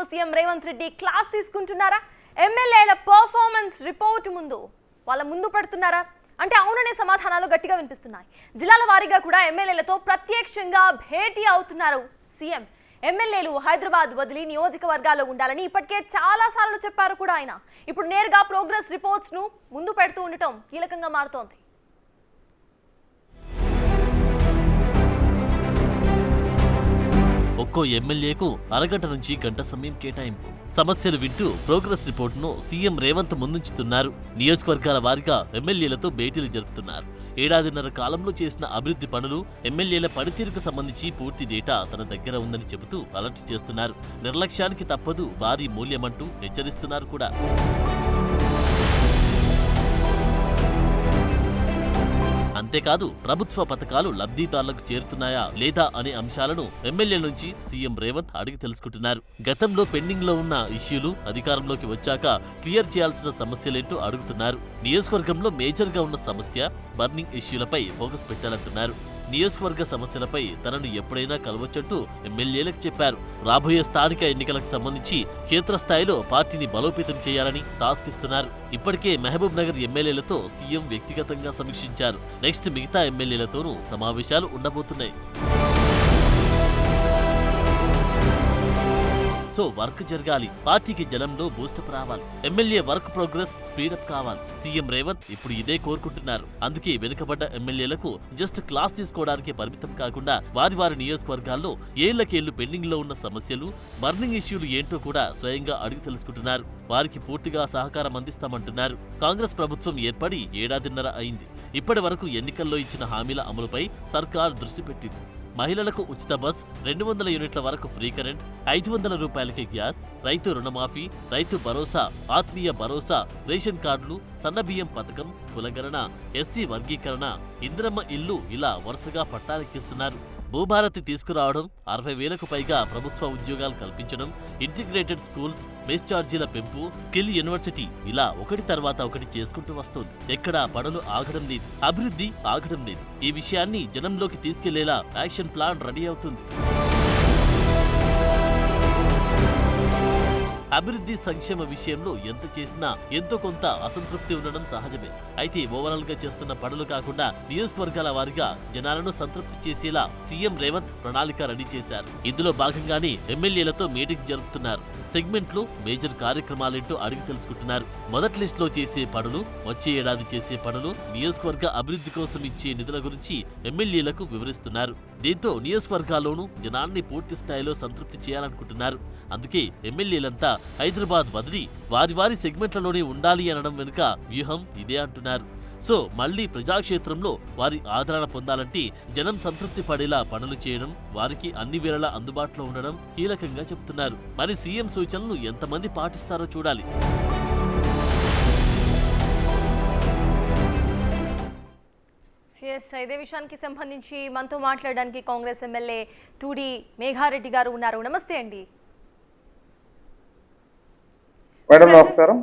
CM Revanth Reddy class తీసుకుంటున్నారా? ఎమ్మెల్యేల performance report వాళ్ళ ముందు పెడుతున్నారా అంటే అవుననే సమాధానాలు గట్టిగా వినిపిస్తున్నాయి. జిల్లాల వారీగా కూడా ఎమ్మెల్యేలతో ప్రత్యక్షంగా భేటీ అవుతున్నారు సీఎం. ఎమ్మెల్యేలు హైదరాబాద్ వదిలి నియోజకవర్గాల్లో ఉండాలని ఇప్పటికే చాలా సార్లు చెప్పారు కూడా ఆయన. ఇప్పుడు నేరుగా ప్రోగ్రెస్ రిపోర్ట్స్ ను ముందు పెడుతూ ఉండటం కీలకంగా మారుతోంది. ఒక్కో ఎమ్మెల్యేకు అరగంట నుంచి గంట సమయం కేటాయింపు. సమస్యలు వింటూ ప్రోగ్రెస్ రిపోర్టును సీఎం రేవంత్ ముందుంచుతున్నారు. నియోజకవర్గాల వారీగా ఎమ్మెల్యేలతో భేటీలు జరుపుతున్నారు. ఏడాదిన్నర కాలంలో చేసిన అభివృద్ధి పనులు, ఎమ్మెల్యేల పనితీరుకు సంబంధించి పూర్తి డేటా తన దగ్గర ఉందని చెబుతూ అలర్ట్ చేస్తున్నారు. నిర్లక్ష్యానికి తప్పదు భారీ మూల్యమంటూ హెచ్చరిస్తున్నారు కూడా. అంతేకాదు ప్రభుత్వ పథకాలు లబ్ధిదారులకు చేరుతున్నాయా లేదా అనే అంశాలను ఎమ్మెల్యేల నుంచి సీఎం రేవంత్ అడిగి తెలుసుకుంటున్నారు. గతంలో పెండింగ్ లో ఉన్న ఇష్యూలు అధికారంలోకి వచ్చాక క్లియర్ చేయాల్సిన సమస్యలేంటో అడుగుతున్నారు. నియోజకవర్గంలో మేజర్ గా ఉన్న సమస్య బర్నింగ్ ఇష్యూలపై ఫోకస్ పెట్టాలంటున్నారు. నియోజకవర్గ సమస్యలపై తనను ఎప్పుడైనా కలవచ్చంటూ ఎమ్మెల్యేలకు చెప్పారు. రాబోయే స్థానిక ఎన్నికలకు సంబంధించి క్షేత్రస్థాయిలో పార్టీని బలోపేతం చేయాలని టాస్క్ ఇస్తున్నారు. ఇప్పటికే మహబూబ్ నగర్ ఎమ్మెల్యేలతో సీఎం వ్యక్తిగతంగా సమీక్షించారు. నెక్స్ట్ మిగతా ఎమ్మెల్యేలతోనూ సమావేశాలు ఉండబోతున్నాయి. సో వర్క్ జరగాలి, పార్టీకి జనంలో బూస్టప్ రావాలి, ఎమ్మెల్యే వర్క్ ప్రోగ్రెస్ స్పీడప్ కావాలి. సీఎం రేవంత్ ఇప్పుడు ఇదే కోరుకుంటున్నారు. అందుకే వెనుకబడ్డ ఎమ్మెల్యేలకు జస్ట్ క్లాస్ తీసుకోవడానికి పరిమితం కాకుండా వారి వారి నియోజకవర్గాల్లో ఏళ్లకేళ్లు పెండింగ్ లో ఉన్న సమస్యలు, బర్నింగ్ ఇష్యూలు ఏంటో కూడా స్వయంగా అడిగి తెలుసుకుంటున్నారు. వారికి పూర్తిగా సహకారం అందిస్తామంటున్నారు. కాంగ్రెస్ ప్రభుత్వం ఏర్పడి ఏడాదిన్నర అయింది. ఇప్పటి వరకు ఎన్నికల్లో ఇచ్చిన హామీల అమలుపై సర్కార్ దృష్టి పెట్టింది. మహిళలకు ఉచిత బస్, 200 యూనిట్ల వరకు ఫ్రీ కరెంట్, 500 రూపాయలకి గ్యాస్, రైతు రుణమాఫీ, రైతు భరోసా, ఆత్మీయ భరోసా, రేషన్ కార్డులు, సన్నబియ్యం పథకం, కులగణన, ఎస్సీ వర్గీకరణ, ఇందిరమ్మ ఇల్లు ఇలా వరుసగా పట్టాలెక్కిస్తున్నారు. భూభారతి తీసుకురావడం, 60,000కు పైగా ప్రభుత్వ ఉద్యోగాలు కల్పించడం, ఇంటిగ్రేటెడ్ స్కూల్స్, మెస్ ఛార్జీల పెంపు, స్కిల్ యూనివర్సిటీ ఇలా ఒకటి తర్వాత ఒకటి చేసుకుంటూ వస్తోంది. ఎక్కడా పనులు ఆగడం లేదు, అభివృద్ధి ఆగడం లేదు. ఈ విషయాన్ని జనంలోకి తీసుకెళ్లేలా యాక్షన్ ప్లాన్ రెడీ అవుతుంది. అభివృద్ధి సంక్షేమ విషయంలో ఎంత చేసినా ఎంతో కొంత అసంతృప్తి ఉండడం సహజమే. అయితే ఓవరాల్ గా చేస్తున్న పనులు కాకుండా నియోజకవర్గాల వారీగా జనాలను సంతృప్తి చేసేలా సీఎం రేవంత్ ప్రణాళిక రెడీ చేశారు. ఇందులో భాగంగానే ఎమ్మెల్యేలతో మీటింగ్ జరుపుతున్నారు. సెగ్మెంట్లు, మేజర్ కార్యక్రమాలేంటో అడిగి తెలుసుకుంటున్నారు. మొదటి లిస్టులో చేసే పనులు, వచ్చే ఏడాది చేసే పనులు, నియోజకవర్గ అభివృద్ధి కోసం ఇచ్చే నిధుల గురించి ఎమ్మెల్యేలకు వివరిస్తున్నారు. దీంతో నియోజకవర్గాల్లోనూ జనాన్ని పూర్తి స్థాయిలో సంతృప్తి చేయాలనుకుంటున్నారు. అందుకే ఎమ్మెల్యేలంతా హైదరాబాద్ వదిలి వారి వారి సెగ్మెంట్లలోనే ఉండాలి అనడం వెనుక వ్యూహం ఇదే అంటున్నారు. సో మళ్లీ ప్రజాక్షేత్రంలో వారి ఆదరణ పొందాలంటే జనం సంతృప్తి పడేలా పనులు చేయడం, వారికి అన్ని వేళలా అందుబాటులో ఉండడం కీలకంగా చెబుతున్నారు. మరి సీఎం సూచనలు ఎంతమంది పాటిస్తారో చూడాలి. ఇదే విషయానికి సంబంధించి మనతో మాట్లాడడానికి కాంగ్రెస్ ఎమ్మెల్యే తూడి మేఘారెడ్డి గారు ఉన్నారు. నమస్తే అండి. నమస్కారం.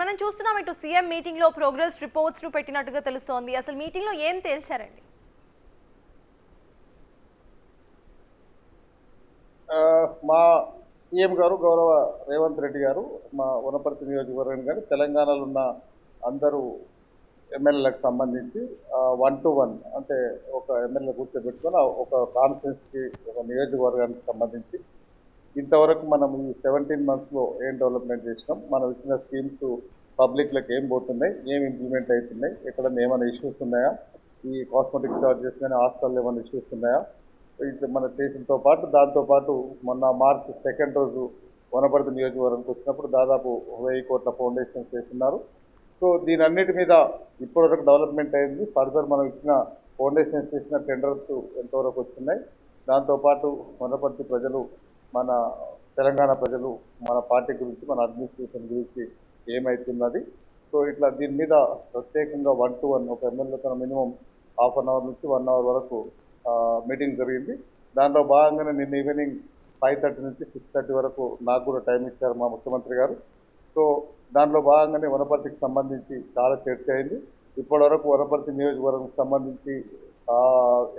మనం చూస్తున్నాం ఇటు సీఎం మీటింగ్ లో ప్రోగ్రెస్ రిపోర్ట్స్ ను పెట్టినట్టుగా తెలుస్తోంది. అసలు మీటింగ్ లో ఏం తేల్చారండి? మా సీఎం గారు గౌరవ రేవంత్ రెడ్డి గారు మా వనపర్తి నియోజకవర్గం కానీ తెలంగాణలో ఉన్న అందరూ ఎమ్మెల్యేలకు సంబంధించి 1-to-1 అంటే ఒక ఎమ్మెల్యే కూర్చోబెట్టుకొని ఒక కాన్స్టిట్యున్సీకి ఒక నియోజకవర్గానికి సంబంధించి ఇంతవరకు మనం ఈ 17 monthsలో ఏం డెవలప్మెంట్ చేసినాం, మనం ఇచ్చిన స్కీమ్స్ పబ్లిక్లకు ఏం పోతున్నాయి, ఏం ఇంప్లిమెంట్ అవుతున్నాయి, ఎక్కడ ఏమైనా ఇష్యూస్ ఉన్నాయా, ఈ కాస్మెటిక్ చార్జెస్ కానీ హాస్టల్లో ఏమైనా ఇష్యూస్ ఉన్నాయా, ఇది మనం చేసినతో పాటు దాంతోపాటు మొన్న March 2 రోజు వనపర్తి నియోజకవర్గానికి వచ్చినప్పుడు దాదాపు 1000 కోట్ల ఫౌండేషన్స్ చేస్తున్నారు. సో దీని అన్నిటి మీద ఇప్పటివరకు డెవలప్మెంట్ అయింది. ఫర్దర్ మనం ఇచ్చిన ఫౌండేషన్స్ చేసిన టెండర్స్ ఎంతవరకు వచ్చినాయి, దాంతోపాటు వనపర్తి ప్రజలు, మన తెలంగాణ ప్రజలు మన పార్టీ గురించి, మన అడ్మినిస్ట్రేషన్ గురించి ఏమవుతున్నది. సో ఇట్లా దీని మీద ప్రత్యేకంగా 1-to-1 ఒక ఎమ్మెల్యేతో మినిమం ½ an hour నుంచి 1 hour వరకు మీటింగ్ జరిగింది. దాంట్లో భాగంగానే నిన్న ఈవినింగ్ 5:30 నుంచి 6:30 వరకు నాకు కూడా టైం ఇచ్చారు మా ముఖ్యమంత్రి గారు. సో దాంట్లో భాగంగానే వనపర్తికి సంబంధించి చాలా చర్చ అయింది. ఇప్పటివరకు వనపర్తి నియోజకవర్గంకి సంబంధించి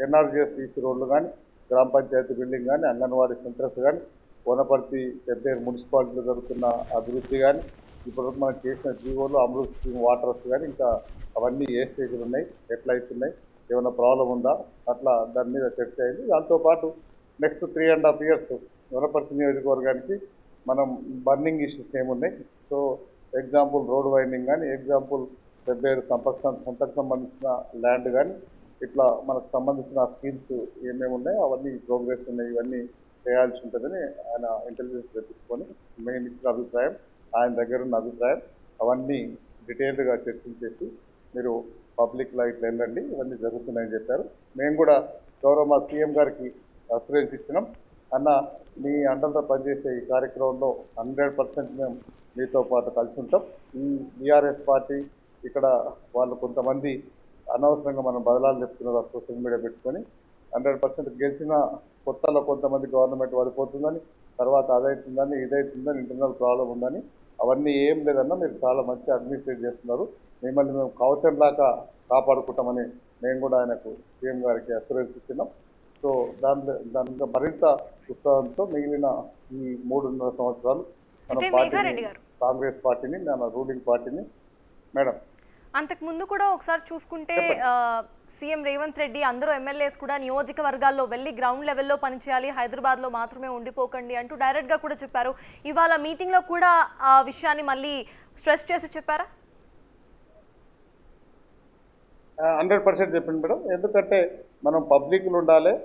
ఎన్ఆర్జీఎస్ ఈసీ రోడ్లు కానీ, గ్రామ పంచాయతీ బిల్డింగ్ కానీ, అంగన్వాడీ సెంటర్స్ కానీ, వనపర్తి పెద్ద మున్సిపాలిటీలో జరుగుతున్న అభివృద్ధి కానీ ఇప్పటివరకు మనం చేసిన జీవోలు అమృత్ స్కీమ్ వాటర్స్ కానీ ఇంకా అవన్నీ ఏ స్టేజ్లు ఉన్నాయి ఎట్లా అవుతున్నాయి ఏమైనా ప్రాబ్లం ఉందా అట్లా దాని మీద చర్చ అయింది. దాంతోపాటు నెక్స్ట్ 3.5 years వనపర్తి నియోజకవర్గానికి మనం బర్నింగ్ ఇష్యూస్ ఏమున్నాయి. సో ఎగ్జాంపుల్ రోడ్ వైండింగ్ కానీ ఎగ్జాంపుల్ పెద్ద సంతకు సంబంధించిన ల్యాండ్ కానీ ఇట్లా మనకు సంబంధించిన స్కీమ్స్ ఏమేమి ఉన్నాయో అవన్నీ ప్రోగ్రెస్ ఉన్నాయి ఇవన్నీ చేయాల్సి ఉంటుందని ఆయన ఇంటెలిజెన్స్ తెప్పించుకొని మేము ఇచ్చిన అభిప్రాయం ఆయన దగ్గర ఉన్న అభిప్రాయం అవన్నీ డీటెయిల్డ్గా చర్చించేసి మీరు పబ్లిక్లో ఇట్లా వెళ్ళండి ఇవన్నీ జరుగుతున్నాయని చెప్పారు. మేము కూడా గౌరవ మా సీఎం గారికి అసూరెన్స్ ఇచ్చినాం. అన్న మీ అండంతో పనిచేసే ఈ కార్యక్రమంలో 100% మేము మీతో పాటు కలిసి ఉంటాం. ఈ బీఆర్ఎస్ పార్టీ ఇక్కడ వాళ్ళు కొంతమంది అనవసరంగా మనం బదలాలు చెప్తున్నారు సోషల్ మీడియా పెట్టుకొని 100% గెలిచిన కొత్తలో కొంతమంది గవర్నమెంట్ పడిపోతుందని తర్వాత అదవుతుందని ఇదవుతుందని ఇంటర్నల్ ప్రాబ్లం ఉందని అవన్నీ ఏం లేదన్నా మీరు చాలా మంచి అడ్మినిస్ట్రేట్ చేస్తున్నారు మిమ్మల్ని మేము కవచంలాగా కాపాడుకుంటామని మేము కూడా ఆయనకు సీఎం గారికి అసూరెన్స్ ఇచ్చినాం. సో దాంట్లో మరింత ఉత్సాహంతో మిగిలిన ఈ 3.5 సంవత్సరాలు మన అయితే పార్టీని మేఘారెడ్డి గారు కాంగ్రెస్ పార్టీని మన రూలింగ్ పార్టీని మేడం అంతకు ముందు కూడా ఒకసారి చూసుకుంటే సీఎం రేవంత్ రెడ్డి అందరూ ఎమ్మెల్యేస్ కూడా నియోజకవర్గాల్లో వెళ్ళి గ్రౌండ్ లెవెల్లో పనిచేయాలి, హైదరాబాద్లో మాత్రమే ఉండిపోకండి అంటూ డైరెక్ట్గా కూడా చెప్పారు. ఇవాళ మీటింగ్లో కూడా ఆ విషయాన్ని మళ్ళీ స్ట్రెస్ చేసి చెప్పారా? 100% చెప్పింది మేడం. ఎందుకంటే మనం పబ్లిక్లు ఉండాలి.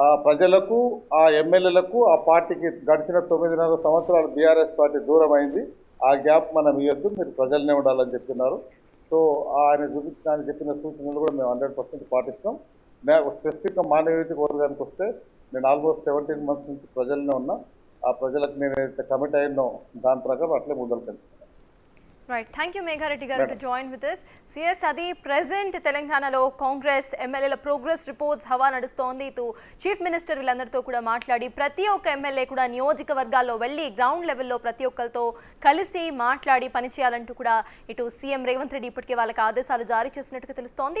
ఆ ప్రజలకు ఆ ఎమ్మెల్యేలకు ఆ పార్టీకి గడిచిన 9.5 సంవత్సరాలు బీఆర్ఎస్ పార్టీ దూరం అయింది. ఆ గ్యాప్ మనం ఇవ్వద్దు, మీరు ప్రజలనే ఉండాలని చెప్తున్నారు. సో ఆయన చూపించిన చెప్పిన సూచనలు కూడా మేము 100% పాటిస్తాం. స్పెసిఫిక్గా మా నియోజకవర్గానికి వస్తే నేను ఆల్మోస్ట్ 17 months నుంచి ప్రజలనే ఉన్నా. ఆ ప్రజలకు నేను ఏదైతే కమిట్ అయ్యిందో దాని ప్రకారం అట్లే ముందరికి. రైట్, థ్యాంక్ యూ మేఘారెడ్డి గారు to join with us. CS అది ప్రెసెంట్ తెలంగాణలో కాంగ్రెస్ ఎమ్మెల్యేల ప్రోగ్రెస్ రిపోర్ట్స్ హవా నడుస్తోంది. ఇటు చీఫ్ మినిస్టర్ వీళ్ళందరితో కూడా మాట్లాడి ప్రతి ఒక్క ఎమ్మెల్యే కూడా నియోజకవర్గాల్లో వెళ్ళి గ్రౌండ్ లెవెల్లో ప్రతి ఒక్కరితో కలిసి మాట్లాడి పనిచేయాలంటూ కూడా ఇటు సీఎం రేవంత్ రెడ్డి ఇప్పటికే వాళ్ళకి ఆదేశాలు జారీ చేసినట్టుగా తెలుస్తోంది.